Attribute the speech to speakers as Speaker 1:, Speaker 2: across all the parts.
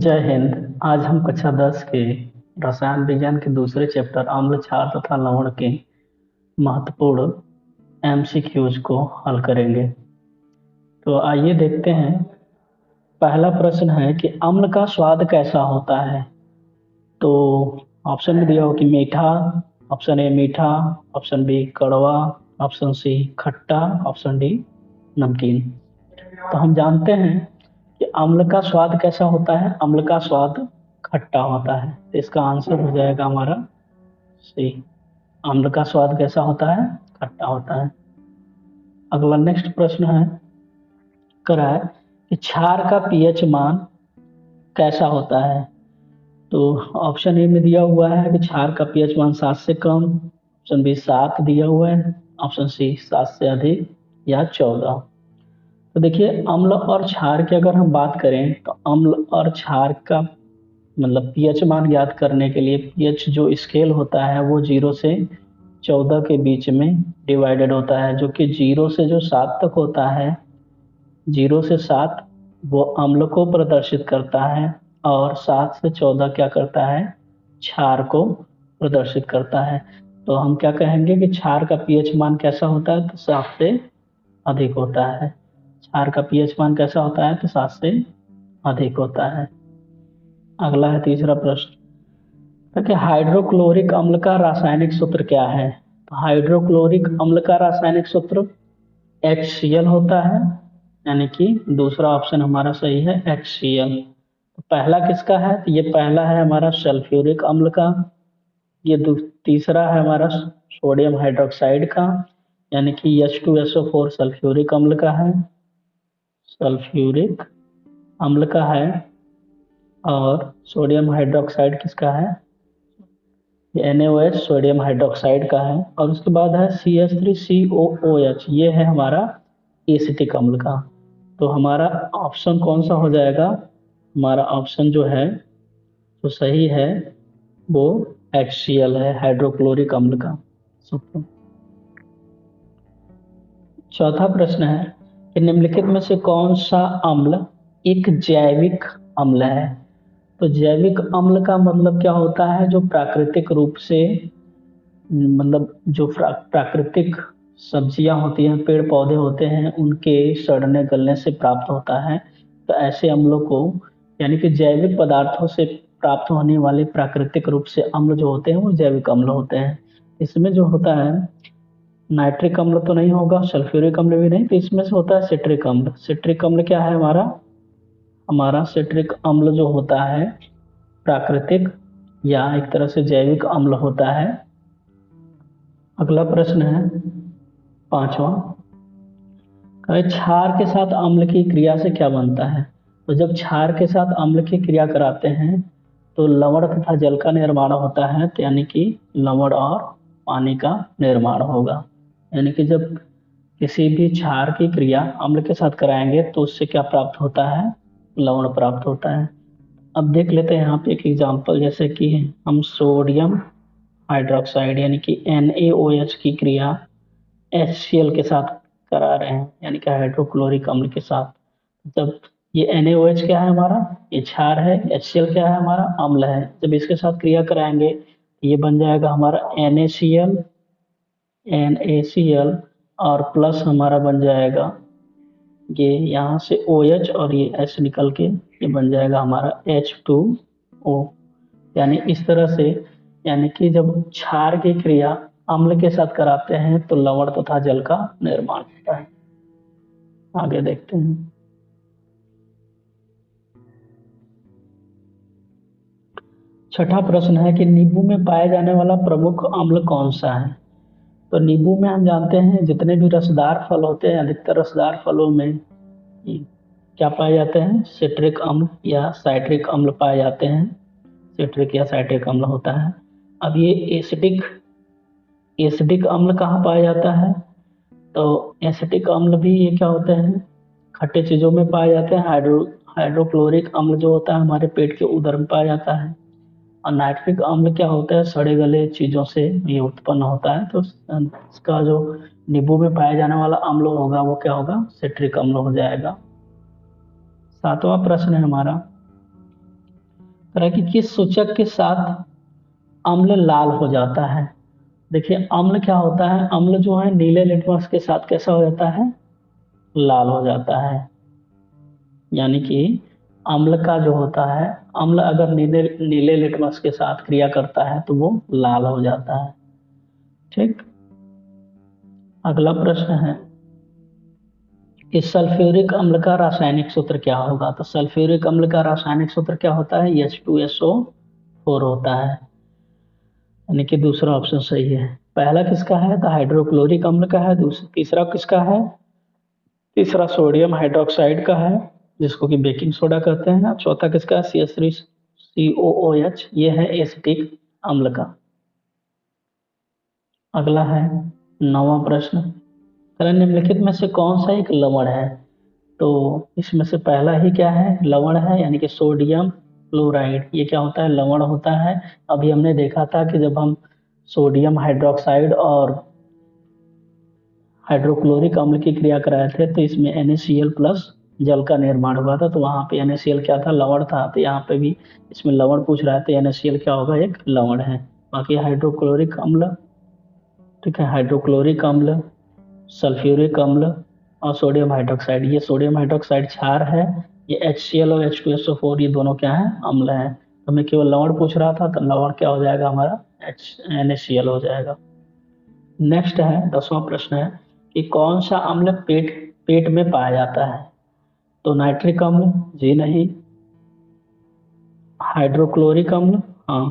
Speaker 1: जय हिंद। आज हम कक्षा 10 के रसायन विज्ञान के दूसरे चैप्टर अम्ल क्षार तथा लवण के महत्वपूर्ण एमसीक्यूज को हल करेंगे। तो आइए देखते हैं। पहला प्रश्न है कि अम्ल का स्वाद कैसा होता है। तो ऑप्शन में दिया हो कि मीठा, ऑप्शन ए मीठा, ऑप्शन बी कड़वा, ऑप्शन सी खट्टा, ऑप्शन डी नमकीन। तो हम जानते हैं कि अम्ल का स्वाद कैसा होता है। अम्ल का स्वाद खट्टा होता है, तो इसका आंसर हो जाएगा हमारा सी। अम्ल का स्वाद कैसा होता है? खट्टा होता है। अगला नेक्स्ट प्रश्न है करा है कि क्षार का पीएच मान कैसा होता है। तो ऑप्शन ए में दिया हुआ है कि क्षार का पीएच मान 7 से कम, ऑप्शन बी 7 दिया हुआ है, ऑप्शन सी 7 से अधिक या 14। तो देखिए, अम्ल और क्षार की अगर हम बात करें तो अम्ल और क्षार का मतलब पीएच मान ज्ञात करने के लिए पीएच जो स्केल होता है वो 0 से 14 के बीच में डिवाइडेड होता है, जो कि 0 से जो 7 तक होता है, 0 से 7 वो अम्ल को प्रदर्शित करता है और 7 से 14 क्या करता है? क्षार को प्रदर्शित करता है। तो हम क्या कहेंगे कि क्षार का पीएच मान कैसा होता है? तो 7 से अधिक होता है। क्षार का पीएच मान कैसा होता है? तो 7 से अधिक होता है। अगला है तीसरा प्रश्न, तो कि हाइड्रोक्लोरिक अम्ल का रासायनिक सूत्र क्या है। तो हाइड्रोक्लोरिक अम्ल का रासायनिक सूत्र HCl होता है, यानी कि दूसरा ऑप्शन हमारा सही है HCl। तो पहला किसका है? तो ये पहला है हमारा सल्फ्यूरिक अम्ल का, ये तीसरा है हमारा सोडियम हाइड्रोक्साइड का, यानी कि H2SO4 सल्फ्यूरिक अम्ल का है, सल्फ्यूरिक अम्ल का है। और सोडियम हाइड्रोक्साइड किसका है? ये NaOH सोडियम हाइड्रोक्साइड का है। और उसके बाद है CH3COOH, ये है हमारा एसिटिक अम्ल का। तो हमारा ऑप्शन कौन सा हो जाएगा? हमारा ऑप्शन जो है तो सही है वो HCl है, हाइड्रोक्लोरिक अम्ल का सूत्र। चौथा प्रश्न है कि निम्नलिखित में से कौन सा अम्ल एक जैविक अम्ल है। तो जैविक अम्ल का मतलब क्या होता है? जो प्राकृतिक रूप से मतलब जो प्राकृतिक सब्जियां होती हैं, पेड़ पौधे होते हैं, उनके सड़ने गलने से प्राप्त होता है। तो ऐसे अम्लों को, यानी कि जैविक पदार्थों से प्राप्त होने वाले प्राकृतिक रूप से अम्ल जो होते हैं वो जैविक अम्ल होते हैं। इसमें जो होता है नाइट्रिक अम्ल तो नहीं होगा, सल्फ्यूरिक अम्ल भी नहीं, तो इसमें से होता है सिट्रिक अम्ल। सिट्रिक अम्ल क्या है हमारा? हमारा सिट्रिक अम्ल जो होता है प्राकृतिक या एक तरह से जैविक अम्ल होता है। अगला प्रश्न है पांचवा, क्षार के साथ अम्ल की क्रिया से क्या बनता है। तो जब क्षार के साथ अम्ल की क्रिया कराते हैं तो लवण तथा जल का निर्माण होता है, तो यानी कि लवण और पानी का निर्माण होगा। यानी कि जब किसी भी क्षार की क्रिया अम्ल के साथ कराएंगे तो उससे क्या प्राप्त होता है? लवण प्राप्त होता है। अब देख लेते हैं यहाँ पे एक एग्जाम्पल, जैसे कि हम सोडियम हाइड्रोक्साइड यानी कि NaOH की क्रिया HCl के साथ करा रहे हैं, यानी कि हाइड्रोक्लोरिक अम्ल के साथ। जब ये NaOH क्या है हमारा? ये क्षार है। HCl क्या है हमारा? अम्ल है। जब इसके साथ क्रिया कराएंगे ये बन जाएगा हमारा NaCl और प्लस हमारा बन जाएगा ये यहाँ से OH और ये H निकल के ये बन जाएगा हमारा H2O। यानी इस तरह से, यानी कि जब क्षार की क्रिया अम्ल के साथ कराते हैं तो लवण तथा जल का निर्माण होता है। आगे देखते हैं। छठा प्रश्न है कि नींबू में पाया जाने वाला प्रमुख अम्ल कौन सा है। तो नींबू में हम जानते हैं जितने भी रसदार फल होते हैं, अधिकतर रसदार फलों में क्या पाए जाते हैं? सिट्रिक अम्ल या साइट्रिक अम्ल पाए जाते हैं। सिट्रिक या साइट्रिक अम्ल होता है। अब ये एसिडिक एसिडिक अम्ल कहाँ पाया जाता है? तो एसिटिक अम्ल भी ये क्या होते हैं? खट्टे चीजों में पाए जाते हैं। हाइड्रोक्लोरिक अम्ल जो होता है हमारे पेट के उदर में पाया जाता है। और नाइट्रिक अम्ल क्या होता है? सड़े गले चीजों से ये उत्पन्न होता है। तो इसका जो नींबू में पाया जाने वाला अम्ल होगा वो क्या होगा? सिट्रिक अम्ल हो जाएगा। सातवां प्रश्न है हमारा तरह की किस सूचक के साथ अम्ल लाल हो जाता है? देखिए अम्ल क्या होता है, अम्ल जो है नीले लिटमस के साथ कैसा हो जाता है, लाल हो जाता है। यानी कि अम्ल का जो होता है, अम्ल अगर नीले नीले लिटमस के साथ क्रिया करता है तो वो लाल हो जाता है। ठीक, अगला प्रश्न है कि सल्फ्यूरिक अम्ल का रासायनिक सूत्र क्या होगा? तो सल्फ्यूरिक अम्ल का रासायनिक सूत्र क्या होता है, H2SO4 होता है। यानी कि दूसरा ऑप्शन सही है। पहला किसका है, तो हाइड्रोक्लोरिक अम्ल का है। तीसरा किसका है, तीसरा सोडियम हाइड्रोक्साइड का है, जिसको कि बेकिंग सोडा कहते हैं। चौथा किसका है, CH3COOH, ये है एसिटिक अम्ल का। अगला है 9वां प्रश्न, तरह निम्नलिखित में से कौन सा एक लवण है? तो इसमें से पहला ही क्या है, लवण है, यानी कि सोडियम क्लोराइड। ये क्या होता है, लवण होता है। अभी हमने देखा था कि जब हम सोडियम हाइड्रोक्साइड और हाइड्रोक्लोरिक अम्ल की क्रिया कराए थे तो इसमें NaCl प्लस जल का निर्माण हुआ था, तो वहां पे NaCl क्या था, लवण था। तो यहाँ पे भी इसमें लवण पूछ रहा है तो NaCl क्या होगा, एक लवण है। बाकी हाइड्रोक्लोरिक अम्ल, ठीक है, हाइड्रोक्लोरिक अम्ल, सल्फ्यूरिक अम्ल और सोडियम हाइड्रोक्साइड, ये सोडियम हाइड्रोक्साइड क्षार है। ये HCl और H2SO4 ये दोनों क्या है, अम्ल है। तो हमें केवल लवण पूछ रहा था, तो लवण क्या हो जाएगा हमारा, NaCl हो जाएगा। नेक्स्ट है 10वां प्रश्न है कि कौन सा अम्ल पेट पेट में पाया जाता है? तो नाइट्रिक अम्ल, जी नहीं। हाइड्रोक्लोरिक अम्ल, हाँ,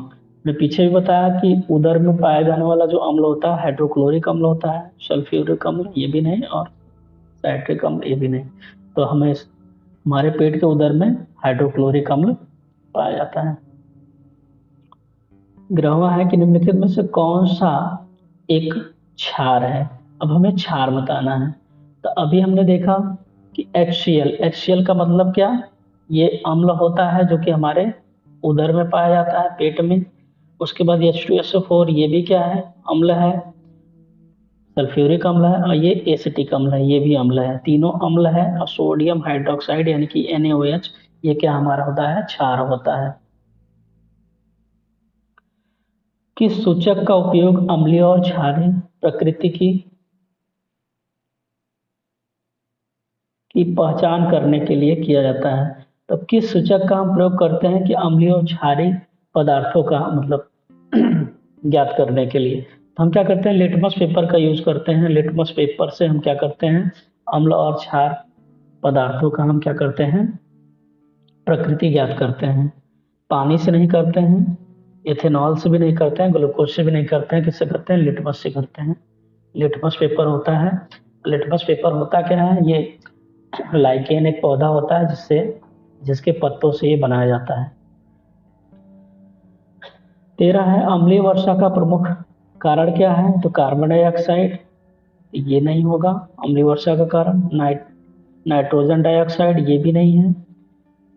Speaker 1: मैंने पीछे भी बताया कि उदर में पाया जाने वाला जो अम्ल होता है हाइड्रोक्लोरिक अम्ल होता है। सल्फ्यूरिक अम्ल ये भी नहीं, और साइट्रिक अम्ल ये भी नहीं। तो हमें हमारे पेट के उदर में हाइड्रोक्लोरिक अम्ल पाया जाता है। 11वां है कि निम्नलिखित में से कौन सा एक क्षार है? अब हमें क्षार बताना है। तो अभी हमने देखा कि HCl का मतलब क्या, ये अम्ल होता है जो कि हमारे उदर में पाया जाता है, पेट में। उसके बाद H2SO4 ये भी क्या है, अम्ल है, सल्फ्यूरिक अम्ल है, और ये एसिटिक अम्ल है, ये भी अम्ल है, तीनों अम्ल है। और सोडियम हाइड्रोक्साइड यानी कि NaOH ये क्या हमारा होता है, क्षार होता है। किस सूचक का उपयोग अम्लीय और क्षारीय प्रकृति की पहचान करने के लिए किया जाता है? तो किस सूचक का हम प्रयोग करते हैं कि अम्लीय और क्षारीय पदार्थों का मतलब ज्ञात करने के लिए? तो हम क्या करते हैं, लिटमस पेपर का यूज करते हैं। लिटमस पेपर से हम क्या करते हैं, अम्ल और क्षार पदार्थों का हम क्या करते हैं, प्रकृति ज्ञात करते हैं। पानी से नहीं करते हैं, इथेनॉल से भी नहीं करते हैं, ग्लूकोज से भी नहीं करते हैं, किससे करते हैं, लिटमस से करते हैं। लिटमस पेपर होता है। लिटमस पेपर होता क्या है, ये लाइकेन एक पौधा होता है जिसके पत्तों से ये बनाया जाता है। 13 है अम्लीय वर्षा का प्रमुख कारण क्या है? तो कार्बन डाइऑक्साइड, ये नहीं होगा अम्लीय वर्षा का कारण। नाइट्रोजन डाइऑक्साइड ये भी नहीं है।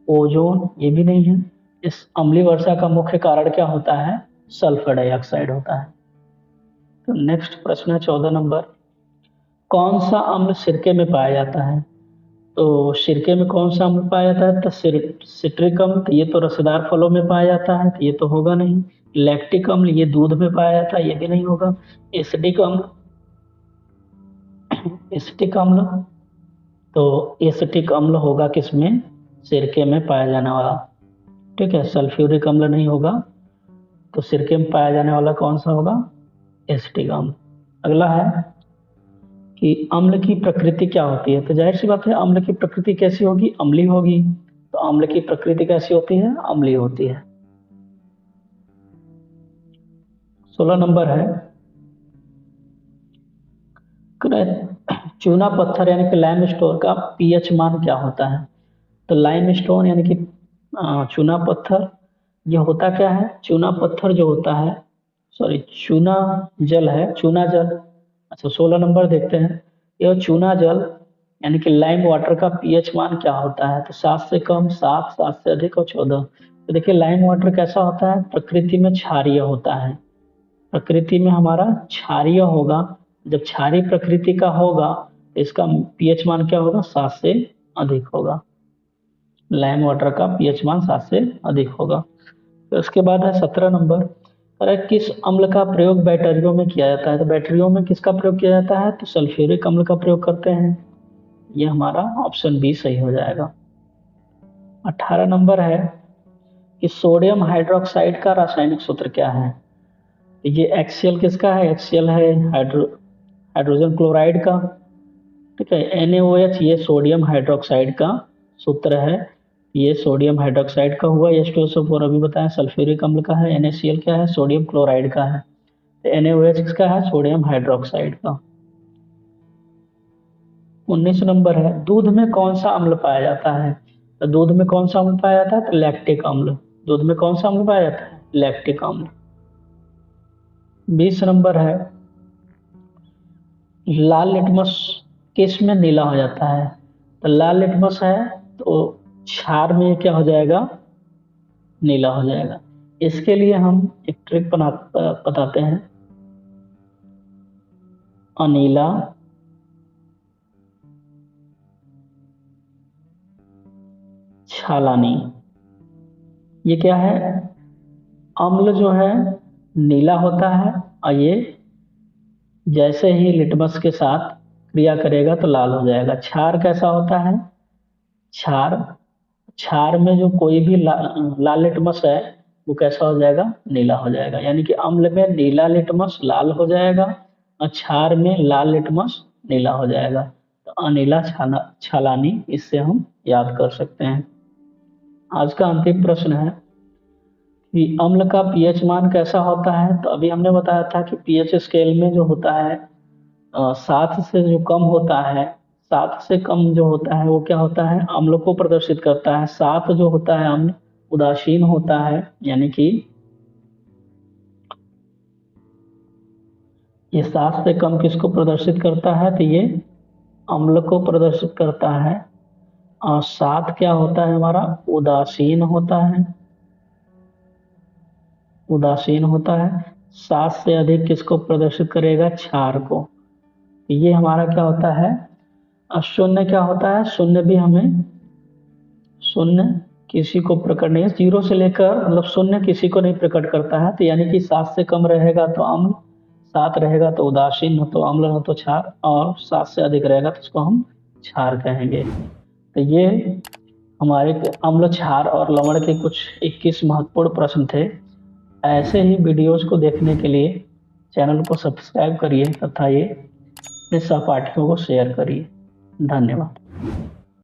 Speaker 1: ओजोन ये भी नहीं है। इस अम्लीय वर्षा का मुख्य कारण क्या होता है, सल्फर डाइऑक्साइड होता है। तो नेक्स्ट प्रश्न है 14 नंबर, कौन सा अम्ल सिरके में पाया जाता है? तो सिरके में कौन सा अम्ल पाया जाता है, तो सिट्रिक अम्ल, तो ये तो रसदार फलों में पाया जाता है, तो ये तो होगा नहीं। लैक्टिक अम्ल ये दूध में पाया जाता है, ये भी नहीं होगा। एसिटिक अम्ल, एसिटिक अम्ल, तो एसिटिक अम्ल होगा किसमें, सिरके में पाया जाने वाला। ठीक है, सल्फ्यूरिक अम्ल नहीं होगा। तो सिरके में पाया जाने वाला कौन सा होगा, एसिटिक अम्ल। अगला है कि अम्ल की प्रकृति क्या होती है? तो जाहिर सी बात है अम्ल की प्रकृति कैसी होगी, अम्लीय होगी। तो अम्ल की प्रकृति कैसी होती है, अम्लीय होती है। 16 नंबर है चूना पत्थर यानी कि लाइम स्टोन का पीएच मान क्या होता है? तो लाइम स्टोन यानी कि चूना पत्थर, ये होता क्या है, चूना पत्थर जो होता है, सॉरी चूना जल है, चूना जल। अच्छा 16 नंबर देखते हैं, यह चूना जल यानी कि लाइम वाटर का पीएच मान क्या होता है? तो 7 से कम, 7, 7 से अधिक और 14। तो देखिए लाइम वाटर कैसा होता है, प्रकृति में क्षारीय होता है, प्रकृति में हमारा क्षारीय होगा। जब क्षारीय प्रकृति का होगा तो इसका पीएच मान क्या होगा, 7 से अधिक होगा। लाइम वाटर का पीएच मान 7 से अधिक होगा। तो उसके बाद है 17 नंबर। अरे किस अम्ल का प्रयोग बैटरियों में किया जाता है? तो बैटरियों में किसका प्रयोग किया जाता है? तो सल्फ्यूरिक अम्ल का प्रयोग करते हैं। ये हमारा ऑप्शन बी सही हो जाएगा। 18 नंबर है कि सोडियम हाइड्रोक्साइड का रासायनिक सूत्र क्या है? तो ये एक्सीएल किसका है? एक्सीएल है हाइड्रोजन क्लोराइड का। ठीक है, NaOH ये सोडियम हाइड्रोक्साइड का सूत्र है। ये सोडियम हाइड्रोक्साइड का हुआ। H2SO4 अभी बताया सल्फ्यूरिक अम्ल का है। NaCl क्या है? सोडियम क्लोराइड का है। तो NaOH किसका है? सोडियम हाइड्रोक्साइड का। 19 नंबर है दूध में कौन सा अम्ल पाया जाता है? तो दूध में कौन सा अम्ल पाया जाता है? तो लैक्टिक अम्ल। दूध में कौन सा अम्ल पाया जाता है? लैक्टिक अम्ल। 20 नंबर है लाल लिटमस किस में नीला हो जाता है? तो लाल लिटमस है तो क्षार में क्या हो जाएगा? नीला हो जाएगा। इसके लिए हम एक ट्रिक बताते हैं। अनीला छालानी। ये क्या है? अम्ल जो है नीला होता है और ये जैसे ही लिटमस के साथ क्रिया करेगा तो लाल हो जाएगा। क्षार कैसा होता है? क्षार क्षार में जो कोई भी लाल लिटमस है वो कैसा हो जाएगा? नीला हो जाएगा। यानी कि अम्ल में नीला लिटमस लाल हो जाएगा और क्षार में लाल लिटमस नीला हो जाएगा। तो अनीला छालानी इससे हम याद कर सकते हैं। आज का अंतिम प्रश्न है कि अम्ल का पीएच मान कैसा होता है? तो अभी हमने बताया था कि पीएच स्केल में जो होता है 7 से जो कम होता है, 7 से कम जो होता है वो क्या होता है? अम्ल को प्रदर्शित करता है। 7 जो होता है अम्ल उदासीन होता है, यानी कि ये 7 से कम किसको प्रदर्शित करता है? तो ये अम्ल को प्रदर्शित करता है। और 7 क्या होता है हमारा? उदासीन होता है। उदासीन होता है। 7 से अधिक किसको प्रदर्शित करेगा? क्षार को। ये हमारा क्या होता है? शून्य क्या होता है? शून्य भी हमें शून्य किसी को प्रकट नहीं है। 0 से लेकर मतलब शून्य किसी को नहीं प्रकट करता है। तो यानी कि 7 से कम रहेगा तो अम्ल, 7 रहेगा तो उदासीन, न तो अम्ल न तो क्षार, और 7 से अधिक रहेगा तो इसको हम क्षार कहेंगे। तो ये हमारे अम्ल, क्षार और लवण के कुछ 21 महत्वपूर्ण प्रश्न थे। ऐसे ही वीडियोज को देखने के लिए चैनल को सब्सक्राइब करिए तथा ये अपने सहपाठियों को शेयर करिए। धन्यवाद।